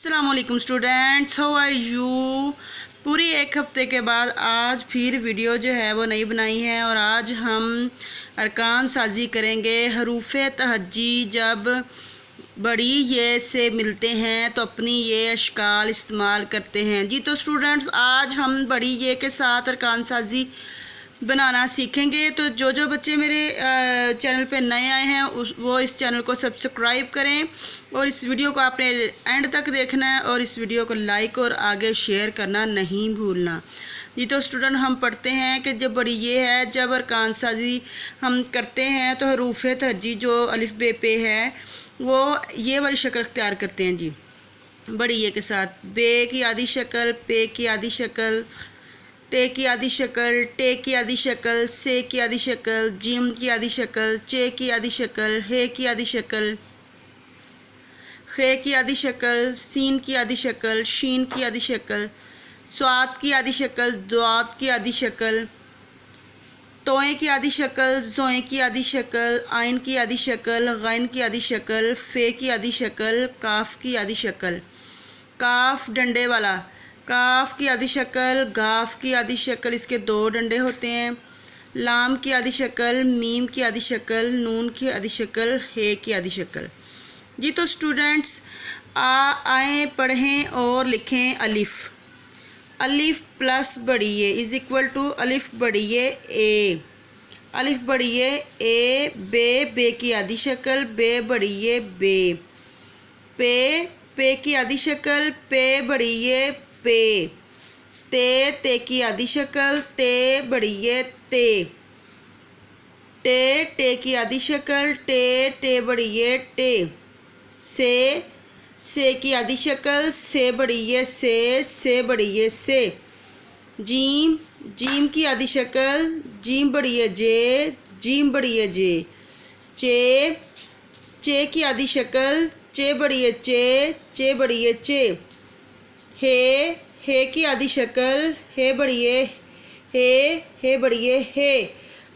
अस्सलामुअलैकुम students, how are you. पूरी एक हफ़्ते के बाद आज फिर वीडियो जो है वो नई बनाई है और आज हम अरकान साजी करेंगे। हरूफ तहज्जी जब बड़ी ये से मिलते हैं तो अपनी ये अशकाल इस्तेमाल करते हैं जी। तो स्टूडेंट्स आज हम बड़ी ये के साथ अरकान साजी बनाना सीखेंगे। तो जो बच्चे मेरे चैनल पे नए आए हैं वो इस चैनल को सब्सक्राइब करें और इस वीडियो को आपने एंड तक देखना है और इस वीडियो को लाइक और आगे शेयर करना नहीं भूलना जी। तो स्टूडेंट हम पढ़ते हैं कि जब बड़ी ये है, जब अरकान साजी हम करते हैं तो हरूफ तहज्जी जो अलिफ बे पे है वो ये वाली शक्ल अख्तियार करते हैं जी। बड़ी ये के साथ बे की आधी शक्ल, पे की आधी शक्ल, ते की आधी शक्ल, टे की आधी शक्ल, से की आधी शक्ल, जीम की आधी शक्ल, चे की आधी शक्ल, हे की आधी शक्ल, खे की आधी शक्ल, सीन की आधी शक्ल, शीन की आधी शक्ल, स्वाद की आधी शक्ल, द्वात की आधी शक्ल, तोए की आधी शक्ल, जोए की आधी शक्ल, आइन की आधी शक्ल, गैन की आधी शक्ल, फे की आधी शक्ल, काफ की आधी शक्ल। काफ डंडे वाला, काफ की आधी शक्ल, गाफ की आधी शक्ल, इसके दो डंडे होते हैं। लाम की आधी शक्ल, मीम की आधी शक्ल, नून की आधी शक्ल, हे की आधी शक्ल जी। तो स्टूडेंट्स आए पढ़ें और लिखें अलिफ। अलिफ प्लस बड़ी ये इज़ इक्वल टू अलिफ बड़ी ये ए। अलिफ बड़ी ये ए, बे की आधी शक्ल, बे बड़ी ये बे। पे की आधी शक्ल, पे बड़ी ये पे। ते की आधी शक्ल, ते बड़ी ये ते। टे की आधी शक्ल, टे बड़ी ये टे। से की आधी शक्ल, से बड़ी ये से बड़ी ये से। जीम की आधी शक्ल, जीम बड़ी ये जे, जीम बड़ी ये जे। चे की आधी शक्ल, चे बड़ी ये चे बड़ी ये चे। हे की आधी शक्ल, हे बड़ी ये हे बड़ी ये हे।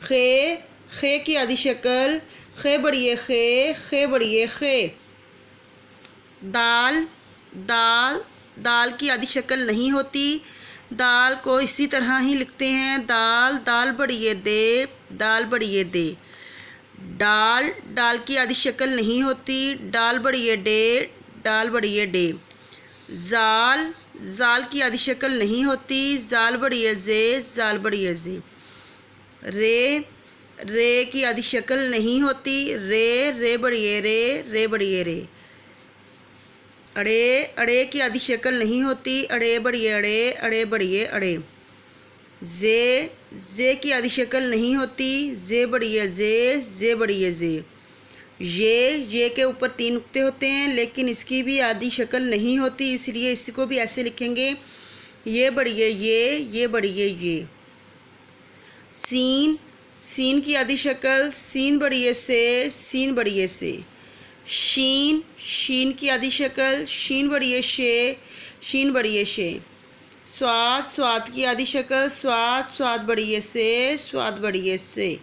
खे की आधी शक्ल, खे बड़ी ये खे बड़ी ये खे। दाल की आधी शक्ल नहीं होती। दाल को इसी तरह ही लिखते हैं। दाल बड़ी ये दे, दाल बड़ी ये दे। डाल की आधी शक्ल नहीं होती। डाल बड़ी ये डे, डाल बड़ी ये डे। जाल की आधी शक्ल नहीं होती। जाल बड़ी ये जे, जाल बड़ी ये जे। रे की आधी शक्ल नहीं होती। रे बड़ी ये रे बड़ी ये रे। अड़े की आधी शक्ल नहीं होती। अड़े बड़ी ये अड़े बड़ी ये अड़े। जे की आधी शक्ल नहीं होती। जे बड़ी ये जे बड़ी ये जे। ये के ऊपर 3 नुक्ते होते हैं लेकिन इसकी भी आधी शक्ल नहीं होती, इसलिए इसको भी ऐसे लिखेंगे। ये बड़ी है ये बड़ी है ये। सीन की आधी शक्ल, सीन बड़ी है से, सीन बड़ी है से। शीन की आधी शक्ल, शीन बड़ी है शे, शीन बड़ी है शे। स्वाद की आधी शक्ल, स्वाद बड़ी है से, स्वाद बड़ी है से।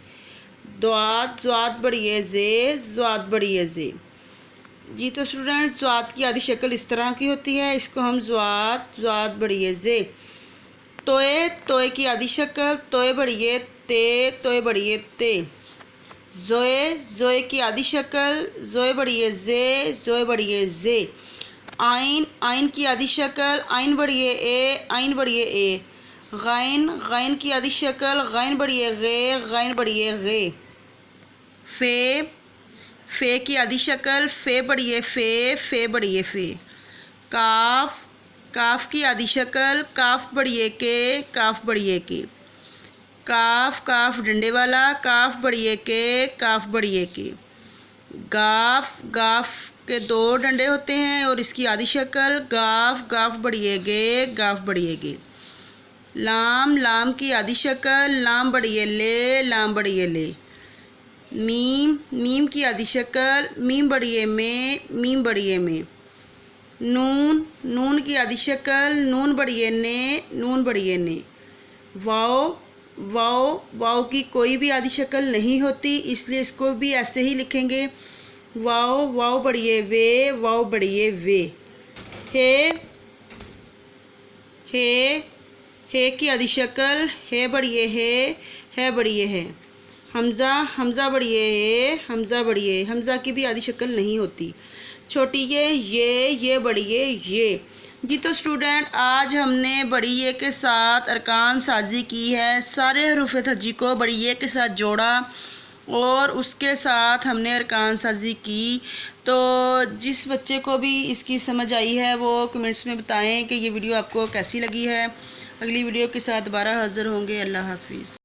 द्वात बड़ी है जे, द्वात बड़ी है जे जी। तो स्टूडेंट द्वात की आधी शक्ल इस तरह की होती है, इसको हम द्वात बड़ी है जे। तोए की आधी शक्ल, तोए बड़ी है तोए बड़ी है ते। जोए की आधी शक्ल, जोए बड़ी है जे, जोए बड़ी है जे। आइन की आधी शक्ल, आइन बड़ी है ए, आइन बड़ी है ए। गैन की आधी शक्ल, गैन बड़ी है गे, गैन बड़ी है गे। फे की आधी शक्ल, फे बड़ी है फे बड़ी है फे। काफ की आधी शक्ल, काफ बड़ी है के, काफ बड़ी है के। काफ डंडे वाला, काफ बड़ी है के, काफ बड़ी है के। गाफ के 2 डंडे होते हैं और इसकी आधी शक्ल गाफ बड़ी है गे, गाफ बड़ी है गे। लाम की आधी शक्ल, लाम बड़ी है ले, लाम बड़ी है ले। मीम की आधी शक्ल, मीम बड़ी है में, मीम बड़ी है में। नून की आधी शक्ल, नून बड़ी है ने, नून बड़ी है ने। वाओ की कोई भी आधी शक्ल नहीं होती, इसलिए इसको भी ऐसे ही लिखेंगे। वाओ बड़ी है वे, वाओ बड़ी है वे। हे की आधी शक्ल हे बड़िए है बड़िए है। हमज़ा बड़िए है, हमज़ा बड़िए, हमज़ा की भी आधी शक्ल नहीं होती। छोटी ये बड़िए ये। जी तो स्टूडेंट, आज हमने बड़िए के साथ अरकान साजी की है। सारे हरूफ तहज्जी को बड़िए के साथ जोड़ा और उसके साथ हमने अरकान साजी की। तो जिस बच्चे को भी इसकी समझ आई है वो कमेंट्स में बताएं कि ये वीडियो आपको कैसी लगी है। अगली वीडियो के साथ दोबारा हाज़िर होंगे। अल्लाह हाफिज़।